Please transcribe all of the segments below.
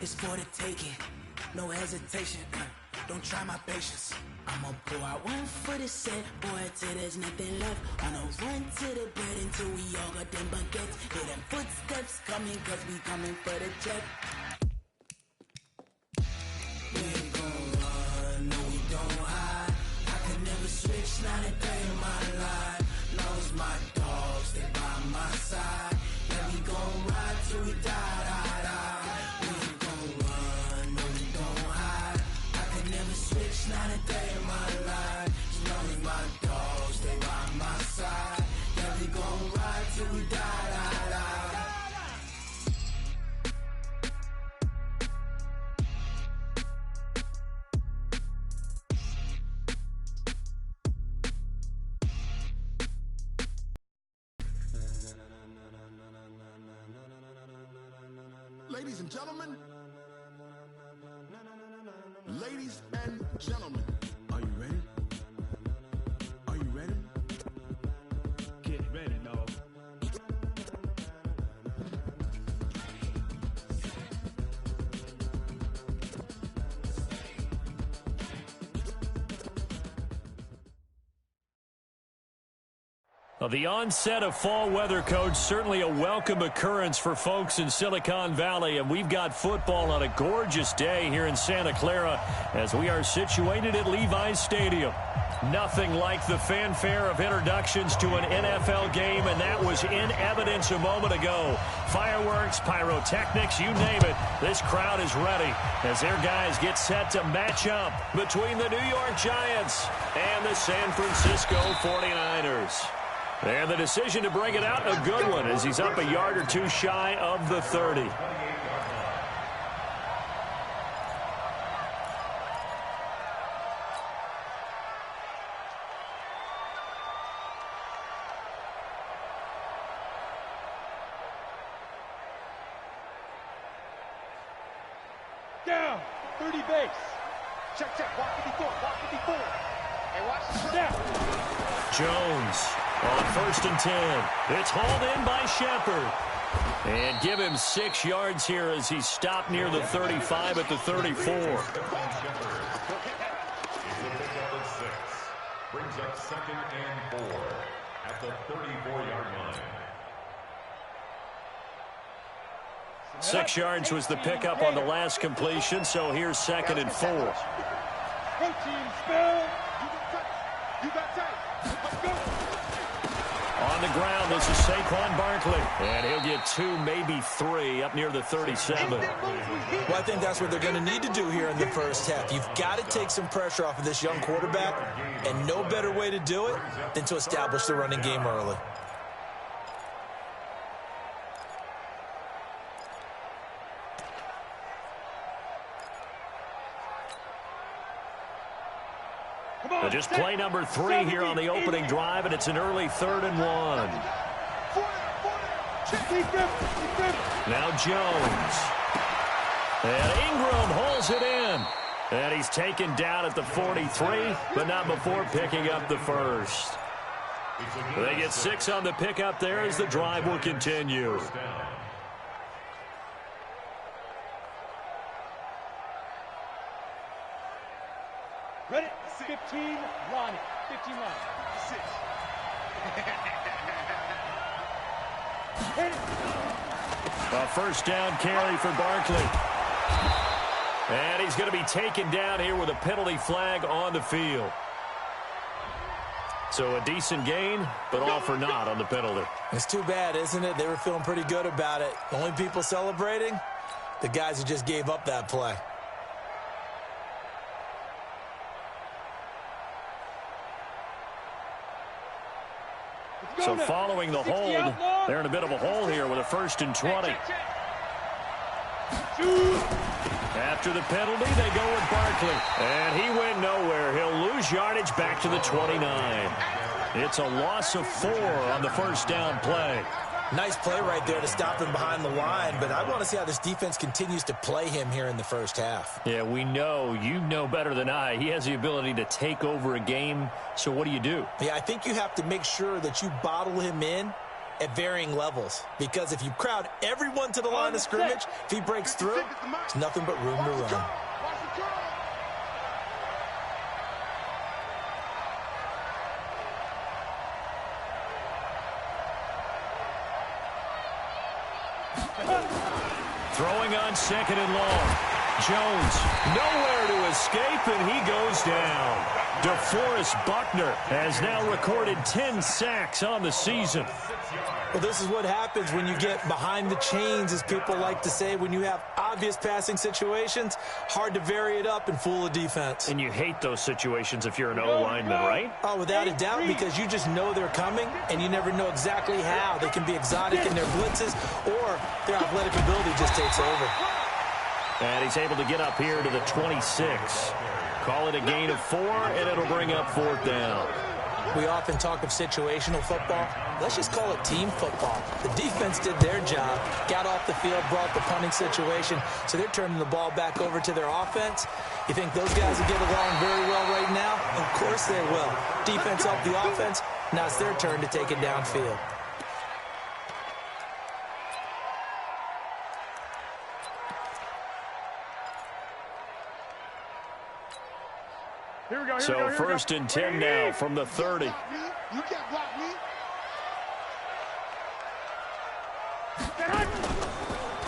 it's for the taking. No hesitation, don't try my patience. I'ma pour out one for the set, boy, till there's nothing left. I'ma run to the bed until we all got them baguettes. Hear them footsteps coming, cause we coming for the check. We ain't gon' run, no we don't hide. I could never switch, not a day in my life. Knows my dogs, they by my side. Yeah, we gon' ride till we die, die, die. We ain't gon' run, no we don't hide. I could never switch, not a day in my life. Knows my dogs, they by my side. Yeah, we gon' ride till we die, die, die. Ladies and gentlemen, ladies and gentlemen, are you ready? Are you ready? Get ready, dog. Well, the onset of fall weather, Coach, certainly a welcome occurrence for folks in Silicon Valley, and we've got football on a gorgeous day here in Santa Clara as we are situated at Levi's Stadium. Nothing like the fanfare of introductions to an NFL game, and that was in evidence a moment ago. Fireworks, pyrotechnics, you name it, this crowd is ready as their guys get set to match up between the New York Giants and the San Francisco 49ers. And the decision to bring it out, a good one, as he's up a yard or two shy of the 30. Down, 30 base. Check, check, walk 54, walk 54. Hey, watch the snap. Jones on 1st and 10. It's hauled in by Shepard. And give him 6 yards here as he's stopped near the 35 at the 34. Brings up 2nd and 4 at the 34-yard line. 6 yards was the pickup on the last completion, so here's 2nd and 4. Protein spell. You got tight. Let's go. On the ground, this is Saquon Barkley. And he'll get 2, maybe 3, up near the 37. Well, I think that's what they're going to need to do here in the first half. You've got to take some pressure off of this young quarterback, and no better way to do it than to establish the running game early. Just play number 3 here on the opening drive, and it's an early 3rd and 1. Now Jones. And Ingram holds it in. And he's taken down at the 43, but not before picking up the first. They get 6 on the pickup there as the drive will continue. Ready? 15, Ronnie. 15, Ronnie. 6. A first down carry for Barkley. And he's going to be taken down here with a penalty flag on the field. So a decent gain, but all for naught on the penalty. It's too bad, isn't it? They were feeling pretty good about it. The only people celebrating, the guys who just gave up that play. So following the hold, they're in a bit of a hole here with a 1st and 20. After the penalty, they go with Barkley. And he went nowhere. He'll lose yardage back to the 29. It's a loss of 4 on the first down play. Nice play right there to stop him behind the line, but I want to see how this defense continues to play him here in the first half. Yeah, we know. You know better than I. He has the ability to take over a game, so what do you do? Yeah, I think you have to make sure that you bottle him in at varying levels. Because if you crowd everyone to the line of scrimmage, if he breaks through, there's nothing but room to run. Throwing on 2nd and long. Jones nowhere to escape, and he goes down. DeForest Buckner has now recorded 10 sacks on the season. Well, this is what happens when you get behind the chains, as people like to say. When you have obvious passing situations, hard to vary it up and fool a defense. And you hate those situations if you're an O-lineman, right? Oh, without a doubt, because you just know they're coming, and you never know exactly how. They can be exotic in their blitzes, or their athletic ability just takes over. And he's able to get up here to the 26. Call it a gain of 4, and it'll bring up 4th down. We often talk of situational football. Let's just call it team football. The defense did their job, got off the field, brought the punting situation, so they're turning the ball back over to their offense. You think those guys will get along very well right now? Of course they will. Defense helped the offense. Now it's their turn to take it downfield. So 1st and 10 now from the 30. You can't block me.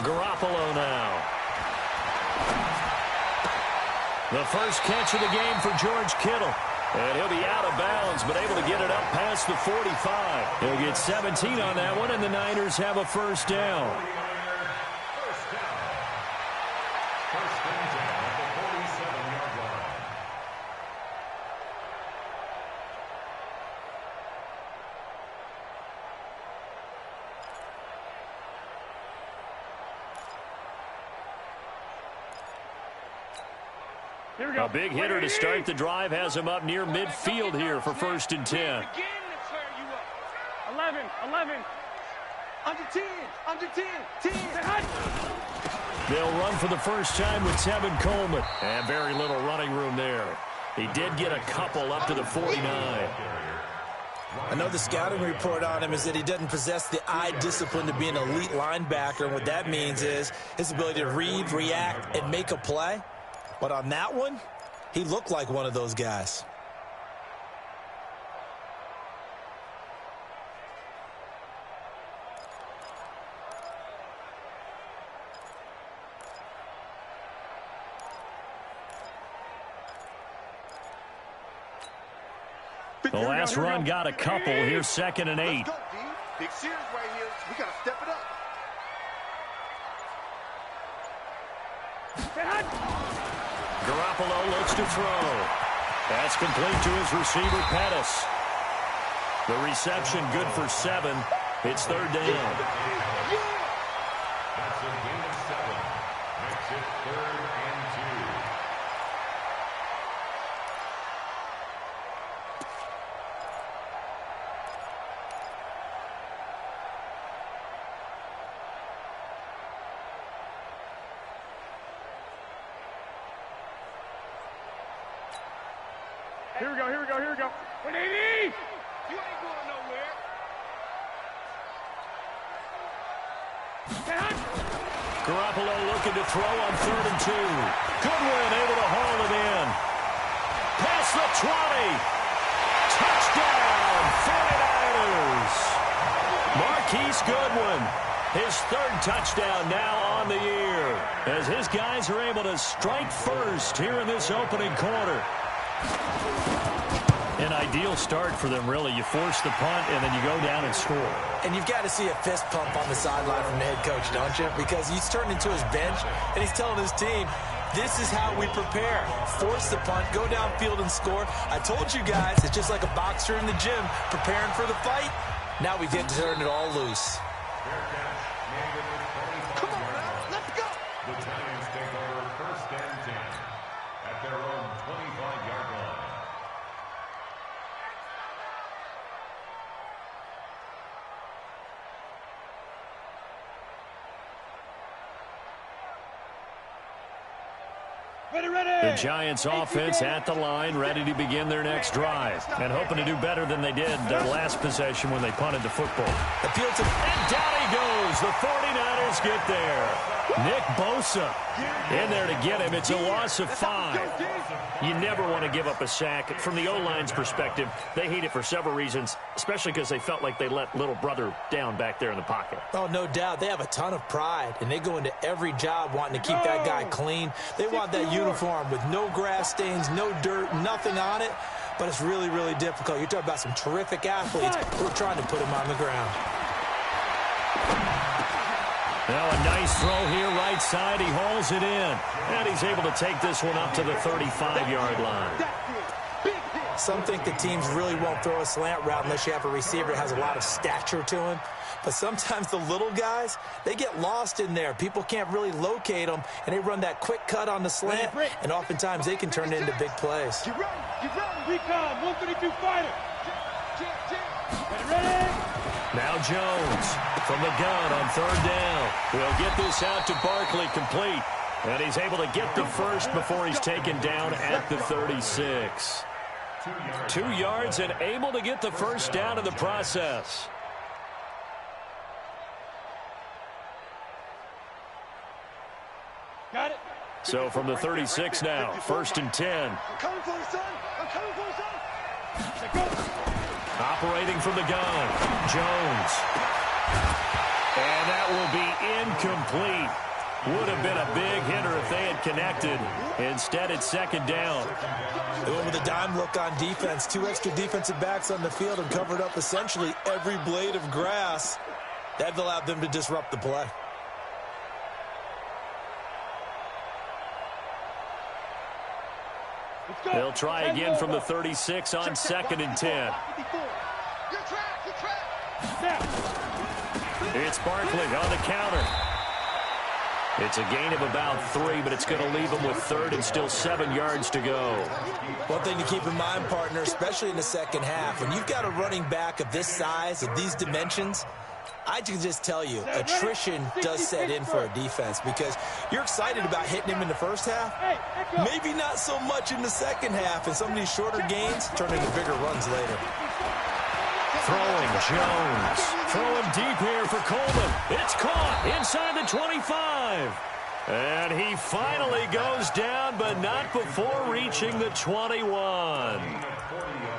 Garoppolo now. The first catch of the game for George Kittle. And he'll be out of bounds, but able to get it up past the 45. He'll get 17 on that one, and the Niners have a 1st down. A big hitter to start the drive has him up near midfield here for 1st and 10. 11. Under 10. 10. They'll run for the first time with Tevin Coleman. And very little running room there. He did get a couple up to the 49. I know the scouting report on him is that he doesn't possess the eye discipline to be an elite linebacker. And what that means is his ability to read, react, and make a play. But on that one, he looked like one of those guys. The last run got a couple. Here's 2nd and 8. Let's go, D. Big series right here. We got to step it up. Garoppolo looks to throw. That's complete to his receiver, Pettis. The reception good for 7. It's 3rd down. That's a gain of 7. Makes it 3rd and 2. Here we go. 180! You ain't going nowhere. Garoppolo looking to throw on 3rd and 2. Goodwin able to haul it in. Past the 20. Touchdown, 49ers. Marquise Goodwin, his 3rd touchdown now on the year, as his guys are able to strike first here in this opening quarter. An ideal start for them, really. You force the punt, and then you go down and score. And you've got to see a fist pump on the sideline from the head coach, don't you? Because he's turned into his bench, and he's telling his team, this is how we prepare. Force the punt, go downfield and score. I told you guys, it's just like a boxer in the gym preparing for the fight. Now we get to turn it all loose. Come on now, let's go. The Giants take over 1st and 10 at their own 25-yard line. The Giants offense at the line, ready to begin their next drive, and hoping to do better than they did their last possession when they punted the football. And down he goes. The 49ers get there. Nick Bosa in there to get him. It's a loss of 5. You never want to give up a sack. From the O-line's perspective, they hate it for several reasons, especially because they felt like they let little brother down back there in the pocket. Oh, no doubt. They have a ton of pride, and they go into every job wanting to keep that guy clean. They want that uniform with no grass stains, no dirt, nothing on it, but it's really, really difficult. You're talking about some terrific athletes who are trying to put him on the ground. Now a nice throw here, right side. He hauls it in, and he's able to take this one up to the 35-yard line. Some think the teams really won't throw a slant route unless you have a receiver that has a lot of stature to him. But sometimes the little guys, they get lost in there. People can't really locate them, and they run that quick cut on the slant, and oftentimes they can turn it into big plays. Get ready, nicoJVCom, 132 fighter. Ready? Now Jones from the gun on 3rd down. We'll get this out to Barkley complete. And he's able to get the first before he's taken down at the 36. 2 yards and able to get the first down in the process. Got it. So from the 36 now, 1st and 10. I'm coming for you, son. I'm coming for you, son. Operating from the gun, Jones. And that will be incomplete. Would have been a big hitter if they had connected. Instead, it's 2nd down. They went with a dime look on defense. 2 extra defensive backs on the field and covered up essentially every blade of grass. That allowed them to disrupt the play. They'll try again from the 36 on 2nd and 10. It's Barkley on the counter. It's a gain of about 3, but it's going to leave them with 3rd and still 7 yards to go. One thing to keep in mind, partner, especially in the second half, when you've got a running back of this size, of these dimensions, I can just tell you, attrition does set in for a defense because you're excited about hitting him in the first half. Maybe not so much in the second half, and some of these shorter gains turn into bigger runs later. Throwing Jones. Throwing deep here for Coleman. It's caught inside the 25. And he finally goes down, but not before reaching the 21.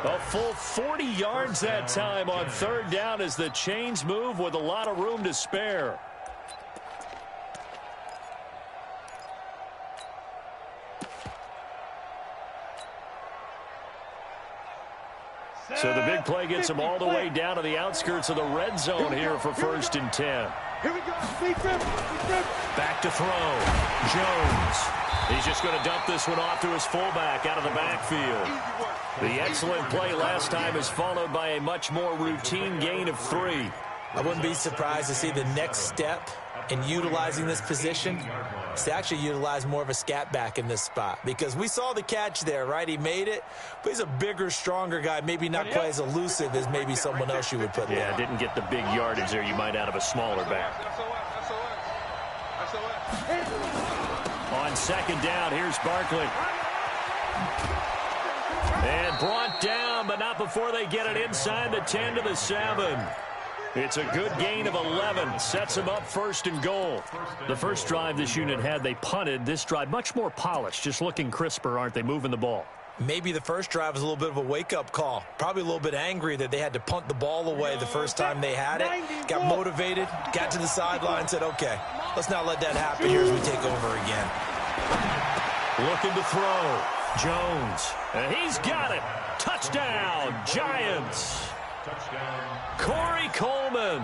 A full 40 yards that time on 3rd down as the chains move with a lot of room to spare. So the big play gets him all the way down to the outskirts of the red zone here for 1st and 10. Here we go. Back to throw. Jones. He's just going to dump this one off to his fullback out of the backfield. The excellent play last time is followed by a much more routine gain of 3. I wouldn't be surprised to see the next step in utilizing this position is to actually utilize more of a scat back in this spot, because we saw the catch there, right? He made it, but he's a bigger, stronger guy, maybe not quite as elusive as maybe someone else you would put there. Yeah, didn't get the big yardage there you might out of a smaller back. On 2nd down, here's Barkley. And brought down, but not before they get it inside the 10 to the 7. It's a good gain of 11. Sets them up 1st and goal. The first drive this unit had, they punted. This drive, much more polished, just looking crisper, aren't they, moving the ball? Maybe the first drive was a little bit of a wake-up call. Probably a little bit angry that they had to punt the ball away the first time they had it. Got motivated, got to the sideline, said, okay, let's not let that happen here as we take over again. Looking to throw. Jones. And he's got it. Touchdown, Giants. Corey Coleman,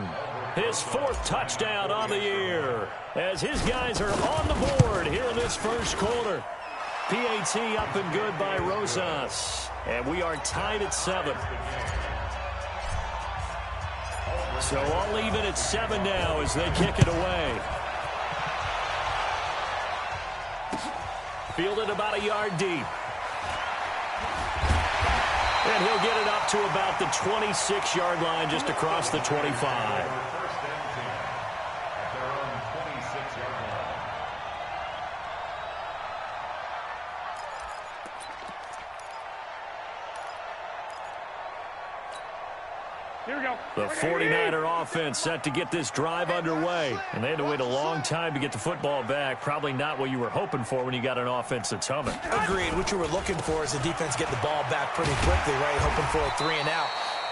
his 4th touchdown on the year, as his guys are on the board here in this first quarter. PAT up and good by Rosas, and we are tied at 7. So all even at 7 now as they kick it away. Fielded about a yard deep. And he'll get it up to about the 26-yard line, just across the 25. Here we go. The 49er offense set to get this drive underway. And they had to wait a long time to get the football back. Probably not what you were hoping for when you got an offense that's humming. Agreed. What you were looking for is the defense getting the ball back pretty quickly, right? Hoping for a 3 and out.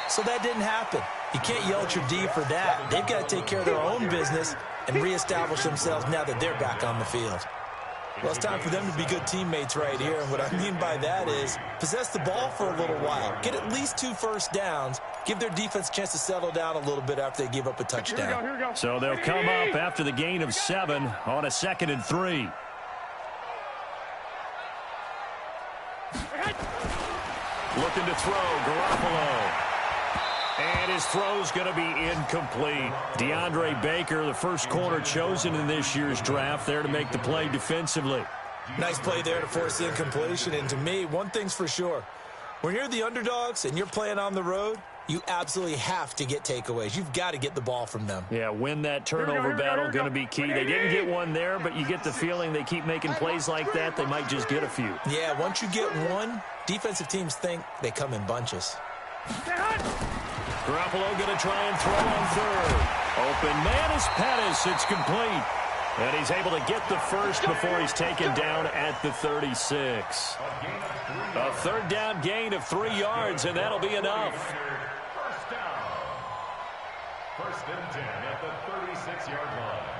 So that didn't happen. You can't yell at your D for that. They've got to take care of their own business and reestablish themselves now that they're back on the field. Well, it's time for them to be good teammates right here. And what I mean by that is possess the ball for a little while. Get at least 2 first downs. Give their defense a chance to settle down a little bit after they give up a touchdown. Here we go. So they'll come up after the gain of 7 on a 2nd and 3. Looking to throw, Garoppolo. And his throw's going to be incomplete. DeAndre Baker, the first corner chosen in this year's draft, there to make the play defensively. Nice play there to force the incompletion. And to me, one thing's for sure. When you're the underdogs and you're playing on the road, you absolutely have to get takeaways. You've got to get the ball from them. Yeah, win that turnover battle, going to be key. They didn't get one there, but you get the feeling they keep making plays like that, they might just get a few. Yeah, once you get one, defensive teams think they come in bunches. Garoppolo going to try and throw on third. Open man is Pettis. It's complete. And he's able to get the first before he's taken down at the 36. A third down gain of 3 yards, and that'll be enough. First down. 1st and 10 at the 36-yard line.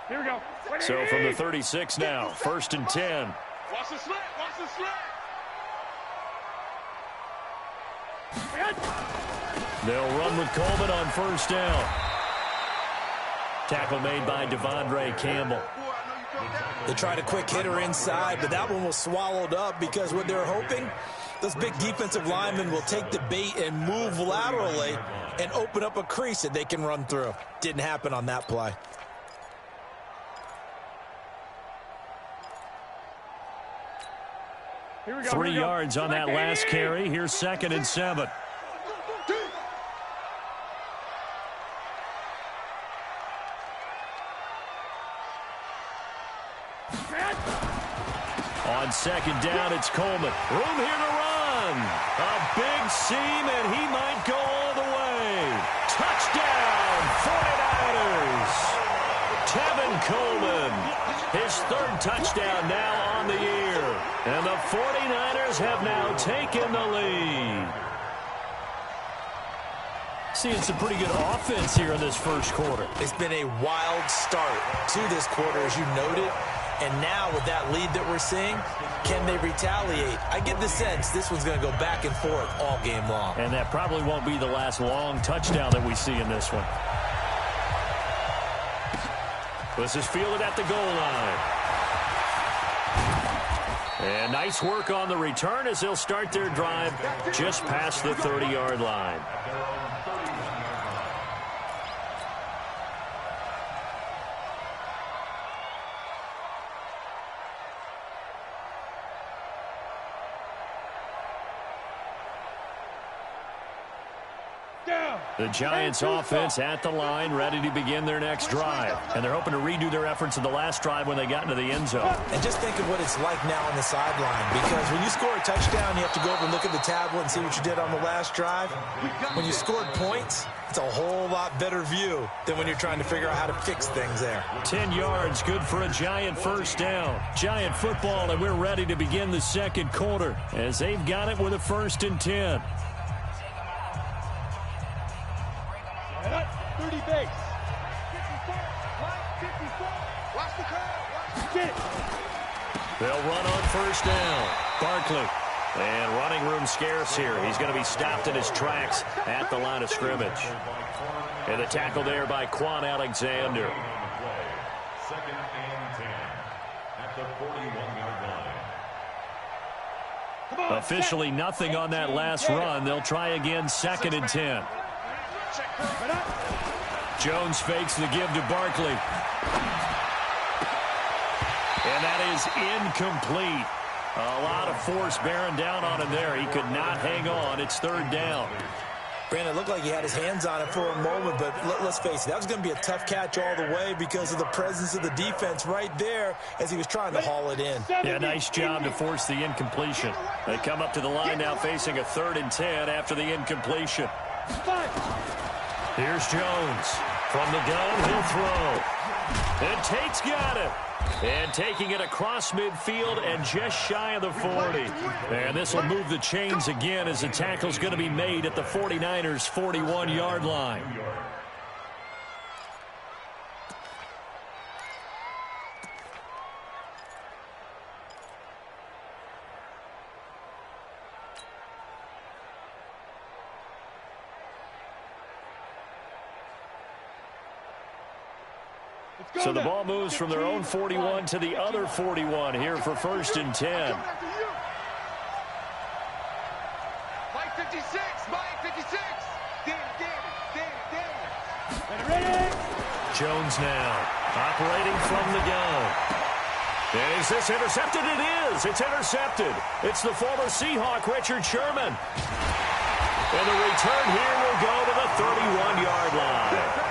Here we go. So from the 36 now, 1st and 10. Watch the slant. Watch the slant. They'll run with Coleman on 1st down. Tackle made by Devondre Campbell. They tried a quick hitter inside, but that one was swallowed up because what they're hoping, those big defensive linemen will take the bait and move laterally and open up a crease that they can run through. Didn't happen on that play. Here we go. 3 yards on that last carry. Here's 2nd and 7. On 2nd down, it's Coleman. Room here to run. A big seam, and he might go all the way. Touchdown, 49ers. Tevin Coleman, his 3rd touchdown now on the year. And the 49ers have now taken the lead. Seeing some pretty good offense here in this first quarter. It's been a wild start to this quarter, as you noted. And now with that lead that we're seeing, can they retaliate? I get the sense this one's going to go back and forth all game long. And that probably won't be the last long touchdown that we see in this one. This is fielded at the goal line. And nice work on the return as they'll start their drive just past the 30-yard line. The Giants offense at the line, ready to begin their next drive. And they're hoping to redo their efforts in the last drive when they got into the end zone. And just think of what it's like now on the sideline. Because when you score a touchdown, you have to go over and look at the tablet and see what you did on the last drive. When you scored points, it's a whole lot better view than when you're trying to figure out how to fix things there. 10 yards, good for a Giant first down. Giant football, and we're ready to begin the second quarter as they've got it with a 1st and 10. 30 base. 54. Watch the curve. Get it. They'll run on 1st down. Barkley. And running room scarce here. He's going to be stopped in his tracks at the line of scrimmage. And the tackle there by Quan Alexander. 2nd and 10 at the 41-yard line. Officially nothing on that last run. They'll try again 2nd and 10. Jones fakes the give to Barkley. And that is incomplete. A lot of force bearing down on him there. He could not hang on. It's 3rd down. Brandon, it looked like he had his hands on it for a moment, but let's face it, that was going to be a tough catch all the way because of the presence of the defense right there as he was trying to haul it in. Yeah, nice job to force the incompletion. They come up to the line now facing a 3rd and 10 after the incompletion. Here's Jones. From the gun, he'll throw. And Tate's got it. And taking it across midfield and just shy of the 40. And this will move the chains again as the tackle's going to be made at the 49ers' 41-yard line. So the ball moves from their own 41 to the other 41 here for 1st and 10. Mike 56, Mike 56. Jones now operating from the gun. And is this intercepted? It is. It's intercepted. It's the former Seahawk, Richard Sherman. And the return here will go to the 31-yard line.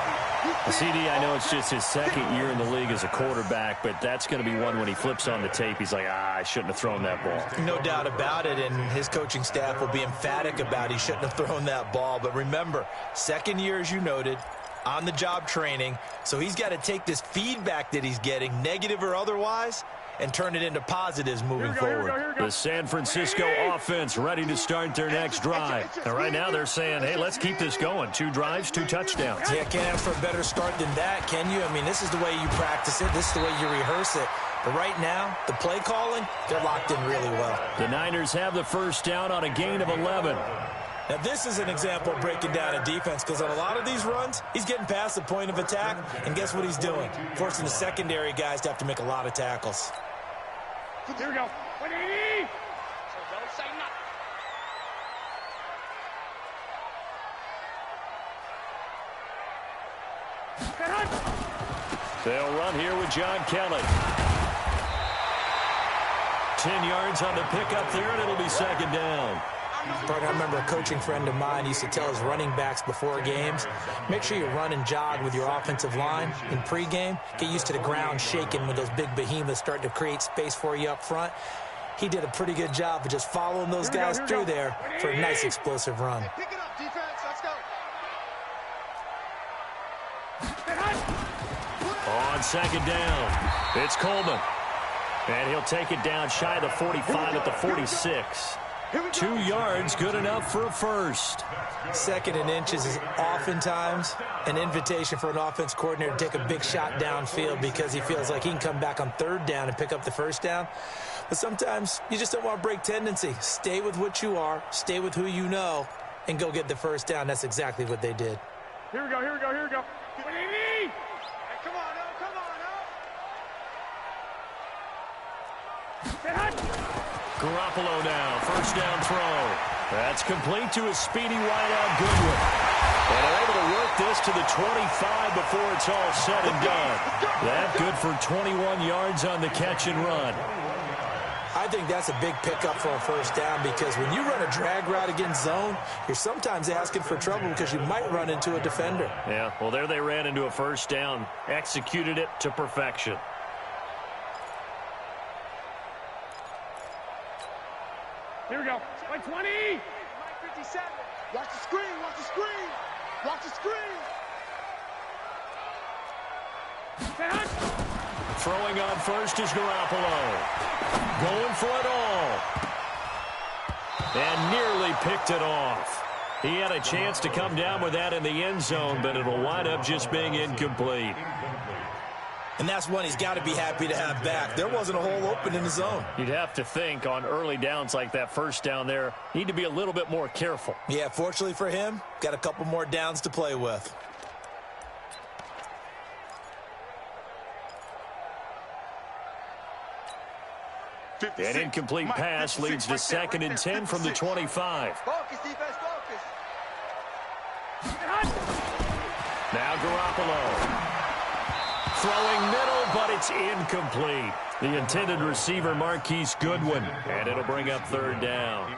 CD, I know it's just his 2nd year in the league as a quarterback, but that's going to be one when he flips on the tape, he's like, I shouldn't have thrown that ball. No doubt about it, and his coaching staff will be emphatic about he shouldn't have thrown that ball. But remember, 2nd year, as you noted, on-the-job training, so he's got to take this feedback that he's getting, negative or otherwise, and turn it into positives moving forward. The San Francisco offense ready to start their next drive. And right now they're saying, hey, let's keep this going. 2 drives, 2 touchdowns. Yeah, can't ask for a better start than that, can you? I mean, this is the way you practice it. This is the way you rehearse it. But right now, the play calling, they're locked in really well. The Niners have the 1st down on a gain of 11. Now, this is an example of breaking down a defense because on a lot of these runs, he's getting past the point of attack, and guess what he's doing? Forcing the secondary guys to have to make a lot of tackles. Here we go. 180. So don't say nothing. They'll run here with John Kelly. 10 yards on the pickup there, and it'll be 2nd down. I remember a coaching friend of mine used to tell his running backs before games, make sure you run and jog with your offensive line in pregame. Get used to the ground shaking when those big behemoths start to create space for you up front. He did a pretty good job of just following those guys through there for a nice explosive run. Pick it up, defense. Let's go. On 2nd down, it's Coleman. And he'll take it down shy of the 45 at the 46. 2 yards, good enough for a 1st. 2nd and inches is oftentimes an invitation for an offense coordinator to take a big shot downfield because he feels like he can come back on 3rd down and pick up the 1st down. But sometimes you just don't want to break tendency. Stay with what you are, stay with who you know, and go get the 1st down. That's exactly what they did. Here we go. 180. Hey, come on, Garoppolo now, 1st down throw. That's complete to a speedy wideout Goodwin. And they're able to work this to the 25 before it's all said and done. That good for 21 yards on the catch and run. I think that's a big pickup for a 1st down because when you run a drag route against zone, you're sometimes asking for trouble because you might run into a defender. Yeah, well, there they ran into a 1st down, executed it to perfection. Here we go. 20. 57. Watch the screen. Watch the screen. Throwing on 1st is Garoppolo. Going for it all. And nearly picked it off. He had a chance to come down with that in the end zone, but it'll wind up just being incomplete. And that's one he's got to be happy to have back. There wasn't a hole open in the zone. You'd have to think on early downs like that 1st down there, need to be a little bit more careful. Yeah, fortunately for him, got a couple more downs to play with. An incomplete pass leads to 2nd and 10 from the 25. Focus, defense, focus. Now Garoppolo. Throwing middle, but it's incomplete. The intended receiver, Marquise Goodwin, and it'll bring up third down.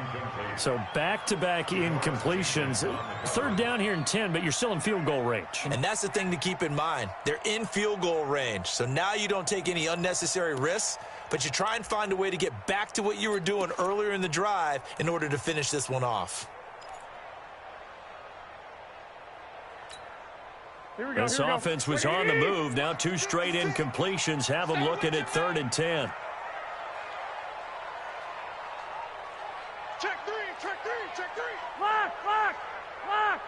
So back-to-back incompletions. Third down here in 10, but you're still in field goal range. And that's the thing to keep in mind. They're in field goal range. So now you don't take any unnecessary risks, but you try and find a way to get back to what you were doing earlier in the drive in order to finish this one off. This offense was on the move. Now 2 straight incompletions have them looking at 3rd and 10. Check three, check three, check three. Lock, lock, lock.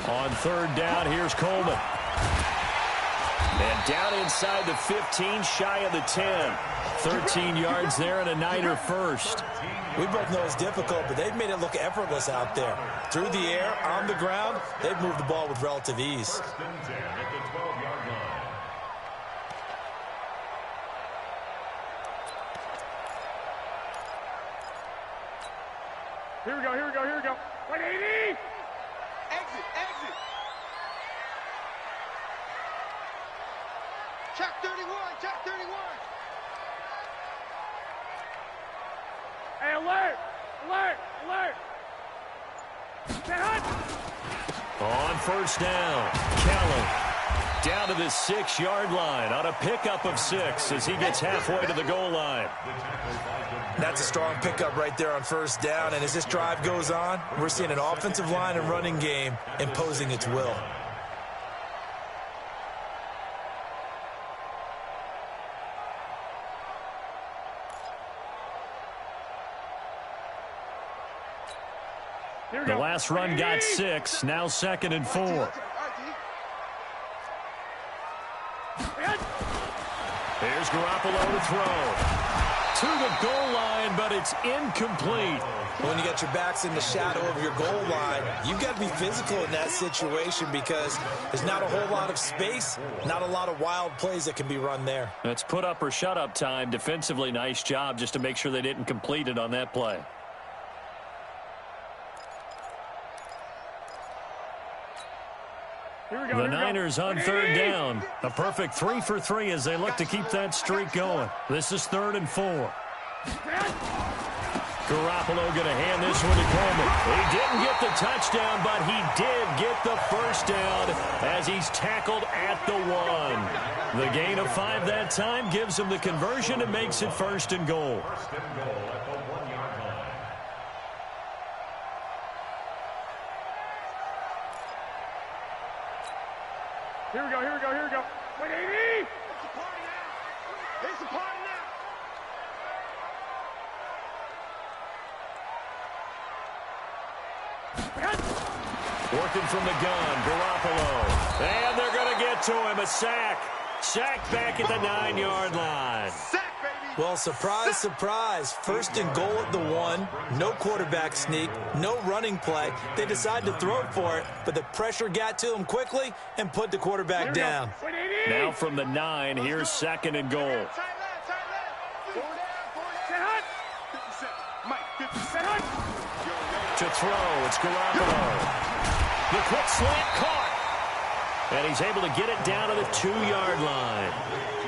On 3rd down, here's Coleman. And down inside the 15, shy of the 10. 13 yards there and a Niner first. We both know it's difficult, but they've made it look effortless out there. Through the air, on the ground, they've moved the ball with relative ease. 1st and 10 at the 12-yard line. Here we go, here we go, here we go. 180. Exit, exit. Check 31, check 31. Hey, alert, alert, alert. On 1st down, Kelly down to the 6-yard line on a pickup of 6 as he gets halfway to the goal line. That's a strong pickup right there on 1st down, and as this drive goes on, we're seeing an offensive line and running game imposing its will. The last run got 6, now 2nd and 4. Here's Garoppolo to throw. To the goal line, but it's incomplete. When you got your backs in the shadow of your goal line, you've got to be physical in that situation because there's not a whole lot of space, not a lot of wild plays that can be run there. That's put up or shut up time. Defensively, nice job just to make sure they didn't complete it on that play. The Niners on 3rd down. A perfect 3 for 3 as they look to keep that streak going. This is 3rd and 4. Garoppolo going to hand this one to Coleman. He didn't get the touchdown, but he did get the first down as he's tackled at the 1. The gain of 5 that time gives him the conversion and makes it 1st and goal. 1st and goal at the 1-yard line. Here we go, here we go, here we go. 180. It's a party now. It's a party now. Working from the gun, Garoppolo. And they're going to get to him. A sack. Sack back at the 9-yard line. Sack, baby. Well, surprise, surprise. 1st and goal at the 1. No quarterback sneak. No running play. They decide to throw for it, but the pressure got to them quickly and put the quarterback down. Now from the 9, here's 2nd and goal. Tight left, tight left. 4 down. Mike, 50 To throw, it's Garoppolo. The quick slant caught. And he's able to get it down to the 2-yard line.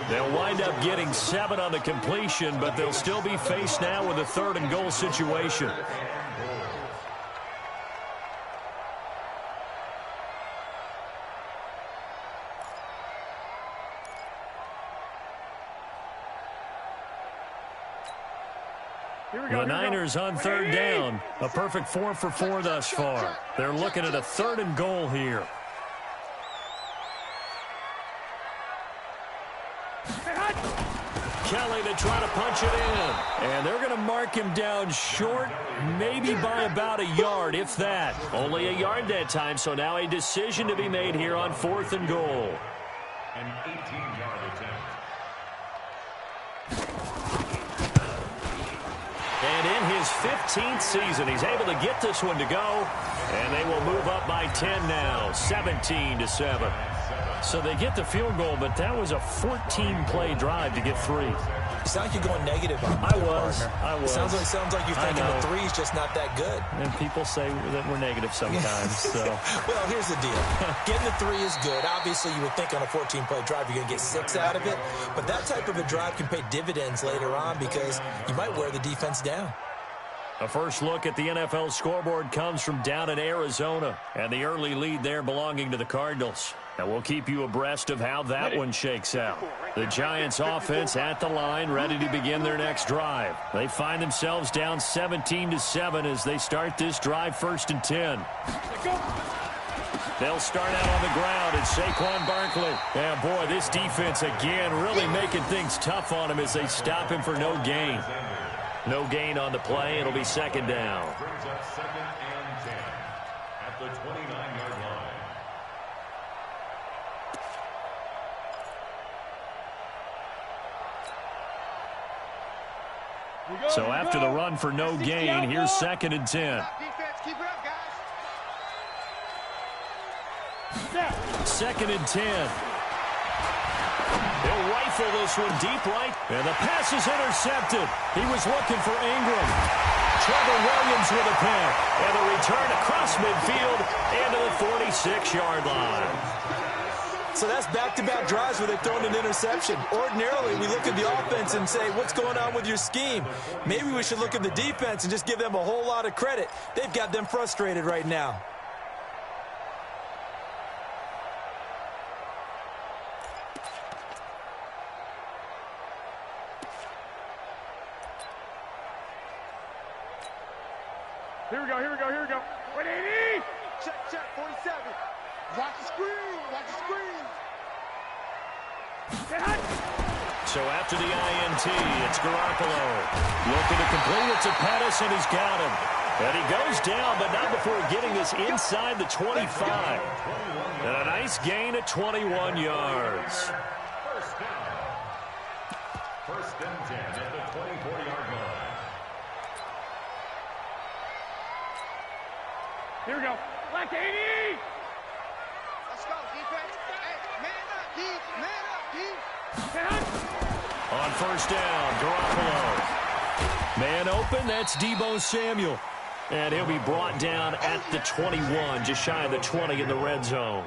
They'll wind up getting 7 on the completion, but they'll still be faced now with a 3rd and goal situation. The Niners on 3rd down. A perfect 4 for 4 thus far. They're looking at a 3rd and goal here. Kelly to try to punch it in. And they're going to mark him down short, maybe by about a yard, if that. Only a yard that time, so now a decision to be made here on 4th and goal. An 18-yard attempt. And in his 15th season, he's able to get this one to go. And they will move up by 10 now, 17-7. So they get the field goal, but that was a 14-play drive to get 3. You sound like you're going negative on me. I was. Sounds like you're thinking the three's just not that good. And people say that we're negative sometimes. So. Well, here's the deal. Getting the three is good. Obviously, you would think on a 14-play drive you're going to get 6 out of it. But that type of a drive can pay dividends later on because you might wear the defense down. A first look at the NFL scoreboard comes from down in Arizona, and the early lead there belonging to the Cardinals. And we'll keep you abreast of how that one shakes out. The Giants offense at the line, ready to begin their next drive. They find themselves down 17-7 as they start this drive 1st and 10. They'll start out on the ground. It's Saquon Barkley. And boy, this defense again really making things tough on him as they stop him for no gain. No gain on the play. It'll be 2nd down. Brings up 2nd and 10 at the 29-yard line. So after the run for no gain, here's 2nd and 10. Keep it up, guys. 2nd and 10. They'll rifle this one deep right, and the pass is intercepted. He was looking for Ingram. Trevor Williams with a pick, and the return across midfield into the 46-yard line. So that's back-to-back drives where they've thrown an interception. Ordinarily, we look at the offense and say, what's going on with your scheme? Maybe we should look at the defense and just give them a whole lot of credit. They've got them frustrated right now. Here we go. 180. Check, 47. Watch the screen. So after the INT, it's Garoppolo. Looking to complete it to Pettis, and he's got him. And he goes down, but not before getting this inside the 25. And a nice gain at 21 yards. 1st and 10 at the 24-yard line. Here we go. Black 80. Let's go, defense. Hey, man up, D. On 1st down, Garoppolo. Man open, that's Deebo Samuel. And he'll be brought down at the 21, just shy of the 20 in the red zone.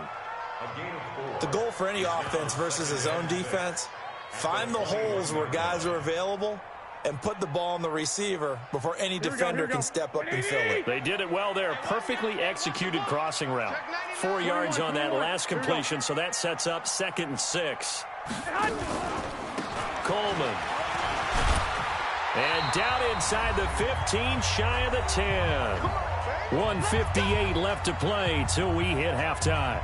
The goal for any offense versus his own defense, find the holes where guys are available and put the ball on the receiver before any defender can step up and fill it. They did it well there. Perfectly executed crossing route. 4 yards on that last completion, so that sets up 2nd and 6. Coleman. And down inside the 15, shy of the 10. 1:58 left to play till we hit halftime.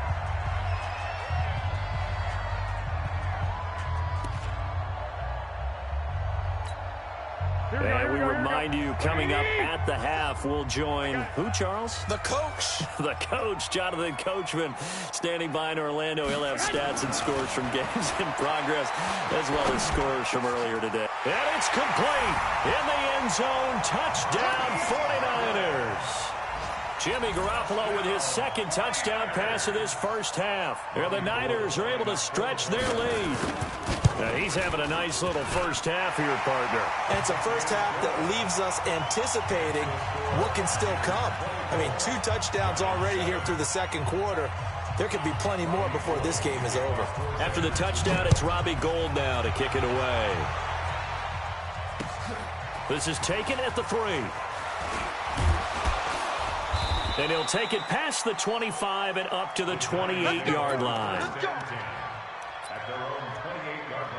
And we remind you, coming up at the half, we'll join who, Charles? The coach. The coach, Jonathan Coachman, standing by in Orlando. He'll have stats and scores from games in progress, as well as scores from earlier today. And it's complete. In the end zone, touchdown 49ers. Jimmy Garoppolo with his 2nd touchdown pass of this first half. And the Niners are able to stretch their lead. Now he's having a nice little first half here, partner. And it's a first half that leaves us anticipating what can still come. I mean, 2 touchdowns already here through the 2nd quarter. There could be plenty more before this game is over. After the touchdown, it's Robbie Gould now to kick it away. This is taken at the 3. And he'll take it past the 25 and up to the 28-yard line. At their own 28-yard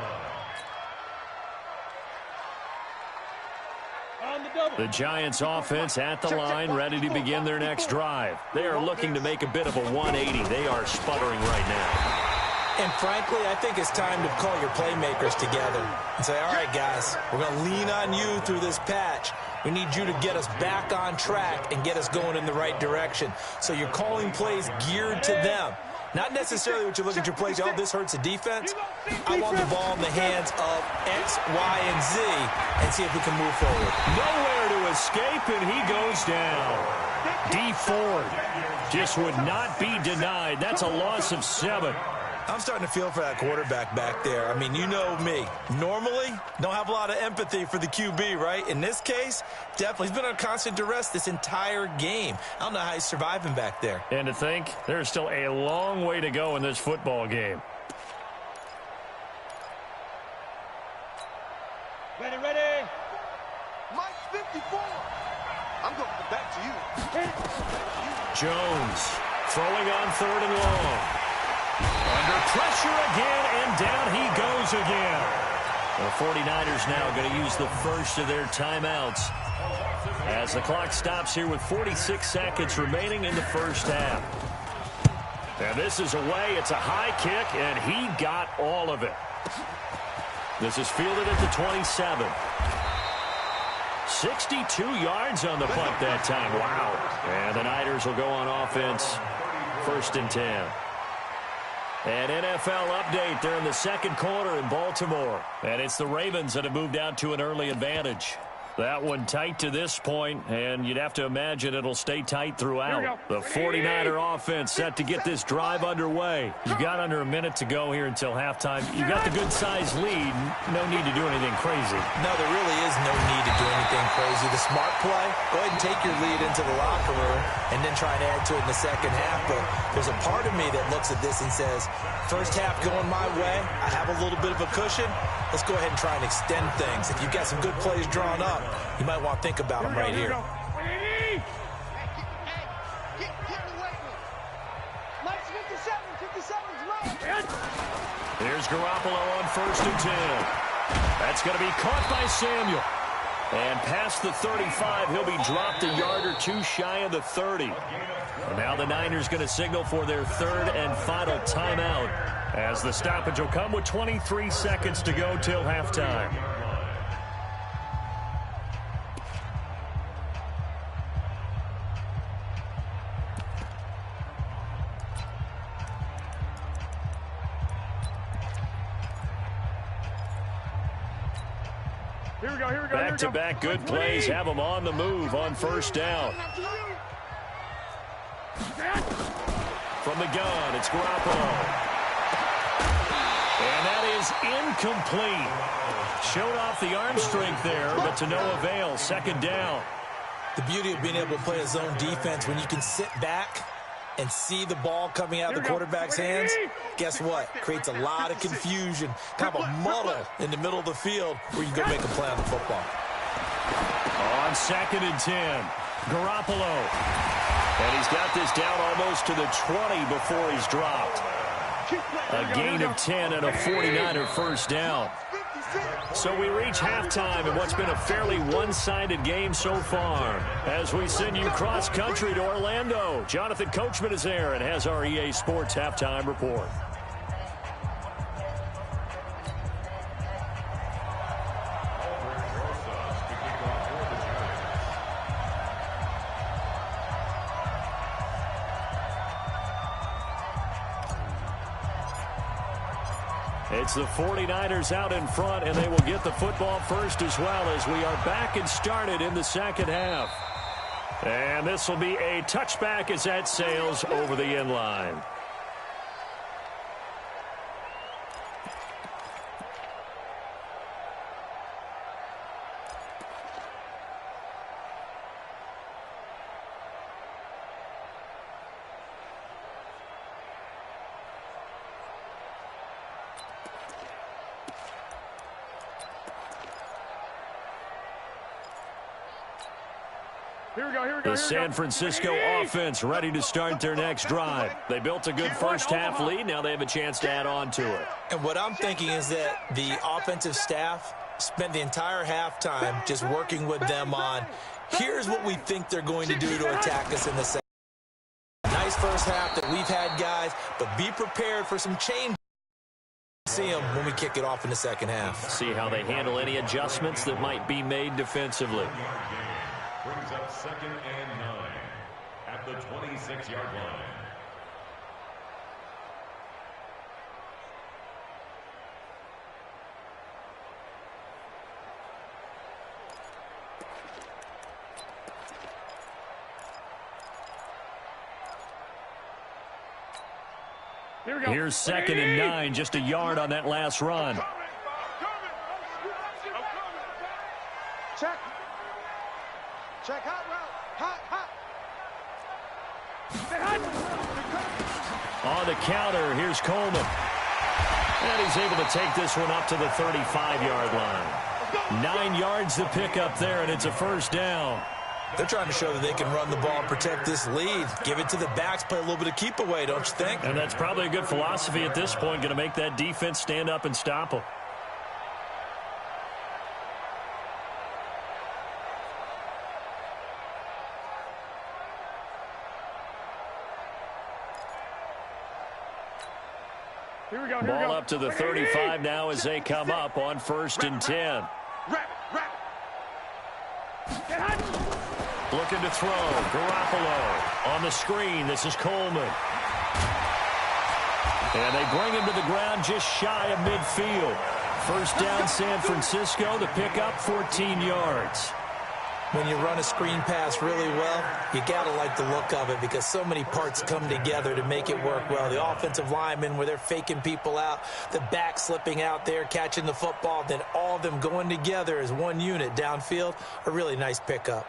line. The Giants offense at the line, ready to begin their next drive. They are looking to make a bit of a 180. They are sputtering right now. And frankly, I think it's time to call your playmakers together and say, all right, guys, we're going to lean on you through this patch. We need you to get us back on track and get us going in the right direction. So you're calling plays geared to them. Not necessarily what you look at your plays, oh, this hurts the defense. I want the ball in the hands of X, Y, and Z and see if we can move forward. Nowhere to escape, and he goes down. D. Ford just would not be denied. That's a loss of 7. I'm starting to feel for that quarterback back there. I mean, you know me. Normally, don't have a lot of empathy for the QB, right? In this case, definitely. He's been on constant duress this entire game. I don't know how he's surviving back there. And to think, there's still a long way to go in this football game. Ready, ready. Mike 54. I'm going back to you. Jones throwing on 3rd and long. Under pressure again, and down he goes again. The 49ers now going to use the first of their timeouts as the clock stops here with 46 seconds remaining in the first half. And this is away. It's a high kick, and he got all of it. This is fielded at the 27. 62 yards on the punt that time. Wow. And the Niners will go on offense. 1st and 10. An NFL update. They're in the second quarter in Baltimore. And it's the Ravens that have moved out to an early advantage. That one tight to this point, and you'd have to imagine it'll stay tight throughout. The 49er offense set to get this drive underway. You've got under a minute to go here until halftime. You've got the good-sized lead. No need to do anything crazy. No, there really is no need to do anything crazy. The smart play, go ahead and take your lead into the locker room and then try and add to it in the second half. But there's a part of me that looks at this and says, first half going my way, I have a little bit of a cushion. Let's go ahead and try and extend things. If you've got some good plays drawn up, you might want to think about them right here. Here's Garoppolo on 1st and 10. That's going to be caught by Samuel. And past the 35, he'll be dropped a yard or two shy of the 30. And now the Niners going to signal for their 3rd and final timeout, as the stoppage will come with 23 seconds to go till halftime. Back-to-back good plays have them on the move on 1st down. From the gun, it's Garoppolo. And that is incomplete. Showed off the arm strength there, but to no avail. 2nd down. The beauty of being able to play a zone defense, when you can sit back and see the ball coming out of the quarterback's hands, guess what? Creates a lot of confusion, kind of a muddle in the middle of the field where you can go make a play on the football. On 2nd and 10, Garoppolo. And he's got this down almost to the 20 before he's dropped. A gain of 10 and a 49er first down. So we reach halftime in what's been a fairly one-sided game so far. As we send you cross-country to Orlando, Jonathan Coachman is there and has our EA Sports halftime report. It's the 49ers out in front, and they will get the football first as well, as we are back and started in the second half. And this will be a touchback as that sails over the end line. The San Francisco offense ready to start their next drive. They built a good first half lead. Now they have a chance to add on to it. And what I'm thinking is that the offensive staff spent the entire halftime just working with them on, here's what we think they're going to do to attack us in the second. Nice first half that we've had, guys, but be prepared for some change. See them when we kick it off in the second half. See how they handle any adjustments that might be made defensively. Brings up 2nd and 9 at the 26-yard line. Here's 2nd and 9, just a yard on that last run. Check. Check hot route. Hot. On the counter, here's Coleman. And he's able to take this one up to the 35-yard line. 9 yards to pick up there, and it's a first down. They're trying to show that they can run the ball and protect this lead. Give it to the backs, play a little bit of keep away, don't you think? And that's probably a good philosophy at this point, going to make that defense stand up and stop them. Ball up to the 35 now as they come up on 1st and 10. Looking to throw. Garoppolo on the screen. This is Coleman. And they bring him to the ground just shy of midfield. First down, San Francisco. The pickup, 14 yards. When you run a screen pass really well, you got to like the look of it because so many parts come together to make it work well. The offensive linemen, where they're faking people out, the back slipping out there, catching the football, then all of them going together as one unit downfield, a really nice pickup.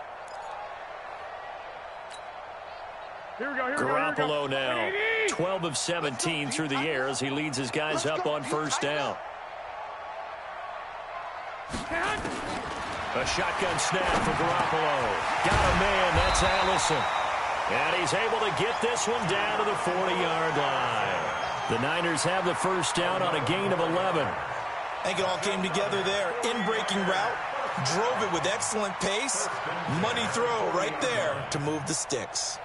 Garoppolo now, 12 of 17 through the air as he leads his guys up on first down. A shotgun snap for Garoppolo. Got a man, that's Allison. And he's able to get this one down to the 40-yard line. The Niners have the first down on a gain of 11. I think it all came together there. In-breaking route, drove it with excellent pace. Money throw right there to move the sticks.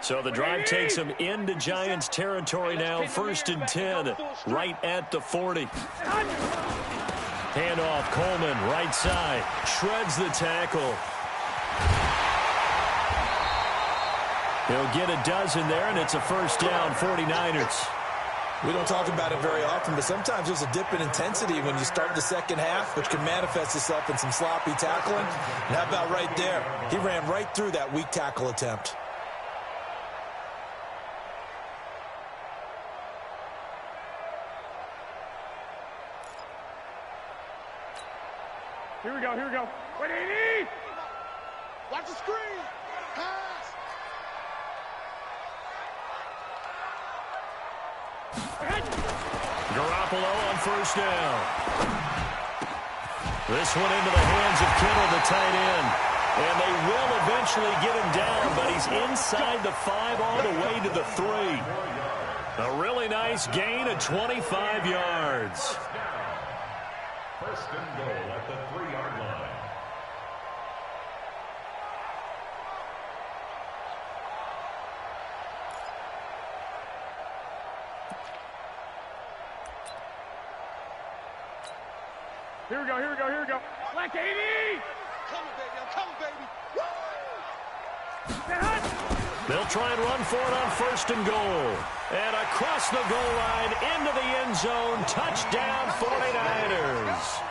So the drive takes them into Giants territory now. 1st and 10, right at the 40. Handoff, Coleman, right side. Shreds the tackle. He'll get a dozen there, and it's a first down, 49ers. We don't talk about it very often, but sometimes there's a dip in intensity when you start the second half, which can manifest itself in some sloppy tackling. And how about right there? He ran right through that weak tackle attempt. Here we go. Wait, watch the screen. Pass. Garoppolo on first down. This one into the hands of Kittle, the tight end. And they will eventually get him down, but he's inside the 5 all the way to the 3. A really nice gain of 25 yards. First and goal at the 3-yard line. Here we go. Black 80. I'm coming, baby. Woo! They'll try and run for it on 1st and goal. And across the goal line into the end zone. Touchdown 49ers.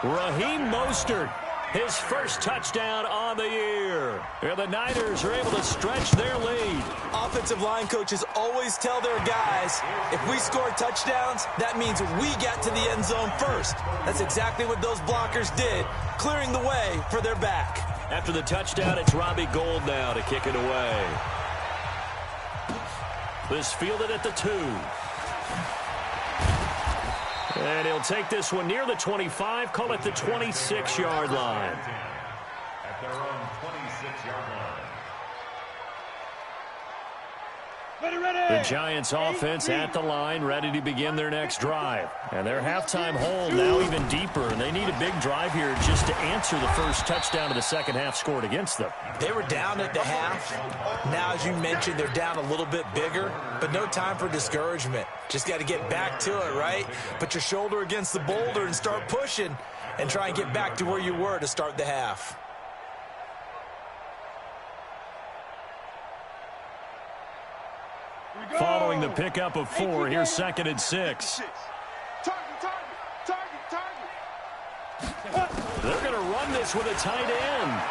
Raheem Mostert, his first touchdown on the year. And the Niners are able to stretch their lead. Offensive line coaches always tell their guys, if we score touchdowns, that means we get to the end zone first. That's exactly what those blockers did, clearing the way for their back. After the touchdown, it's Robbie Gould now to kick it away. This fielded at the 2. And he'll take this one near the 25, call it the 26-yard line. At their own 26-yard line. The Giants offense at the line, ready to begin their next drive. And their halftime hole now even deeper, and they need a big drive here just to answer the first touchdown of the second half scored against them. They were down at the half. Now, as you mentioned, they're down a little bit bigger, but no time for discouragement. Just got to get back to it, right? Put your shoulder against the boulder and start pushing and try and get back to where you were to start the half. Following the pickup of 4. Here's 2nd and 6. They're going to run this with a tight end.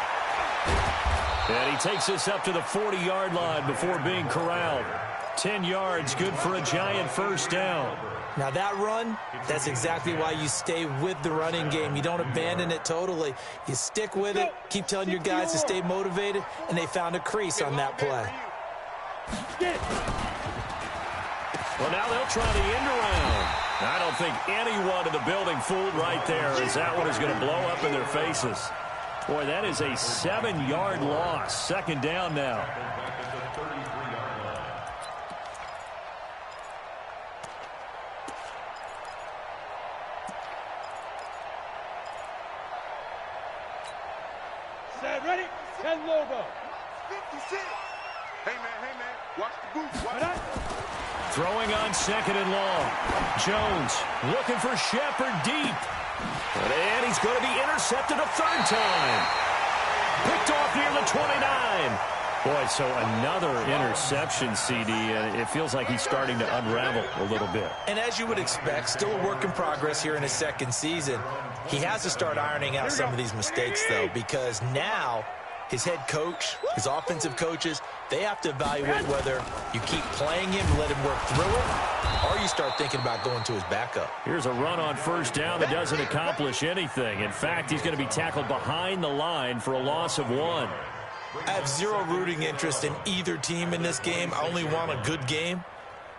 And he takes this up to the 40-yard line before being corralled. 10 yards, good for a giant first down. Now that run, that's exactly why you stay with the running game. You don't abandon it totally. You stick with it, keep telling your guys to stay motivated, and they found a crease on that play. Well, now they'll try the end around. I don't think anyone in the building fooled right there, as that one is going to blow up in their faces. Boy, that is a 7-yard loss. 2nd down now. Set, ready, 10 logo. 56. Hey, man, watch the goose. Watch that. Throwing on 2nd and long. Jones looking for Shepard deep. And he's going to be intercepted a 3rd time. Picked off near the 29. Boy, so another interception, CD, and it feels like he's starting to unravel a little bit. And as you would expect, still a work in progress here in his 2nd season. He has to start ironing out some of these mistakes, though, because now his head coach, his offensive coaches, they have to evaluate whether you keep playing him and let him work through it, or you start thinking about going to his backup. Here's a run on 1st down that doesn't accomplish anything. In fact, he's going to be tackled behind the line for a loss of 1. I have zero rooting interest in either team in this game. I only want a good game.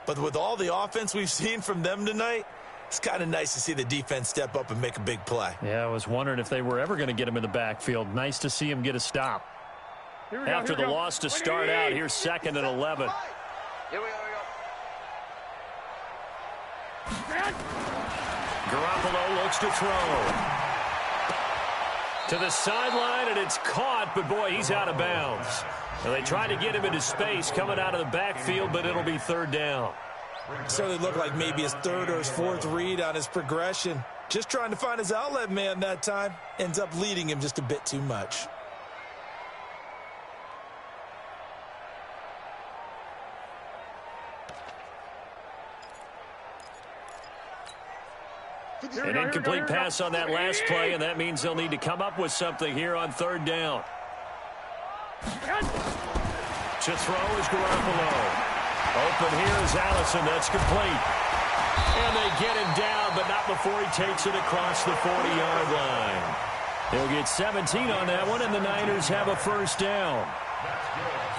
But with all the offense we've seen from them tonight, it's kind of nice to see the defense step up and make a big play. Yeah, I was wondering if they were ever going to get him in the backfield. Nice to see him get a stop. After the loss to start out, here's 2nd and 11. Here we go. Garoppolo looks to throw. To the sideline, and it's caught, but boy, he's out of bounds. Well, they tried to get him into space coming out of the backfield, but it'll be 3rd down. Certainly looked like maybe his 3rd or his 4th read on his progression. Just trying to find his outlet man that time. Ends up leading him just a bit too much. An incomplete pass on that last play, and that means they'll need to come up with something here on 3rd down. To throw is Garoppolo. Open here is Allison. That's complete. And they get him down, but not before he takes it across the 40-yard line. They'll get 17 on that one, and the Niners have a 1st down.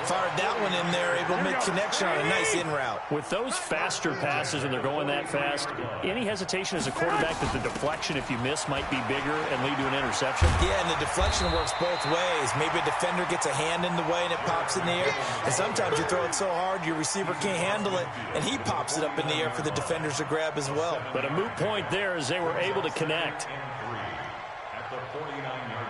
Fired that one in there, able to make connection on a nice in route. With those faster passes and they're going that fast, any hesitation as a quarterback that the deflection, if you miss, might be bigger and lead to an interception? Yeah, and the deflection works both ways. Maybe a defender gets a hand in the way and it pops in the air. And sometimes you throw it so hard your receiver can't handle it, and he pops it up in the air for the defenders to grab as well. But a moot point there as they were able to connect. At the 49-yard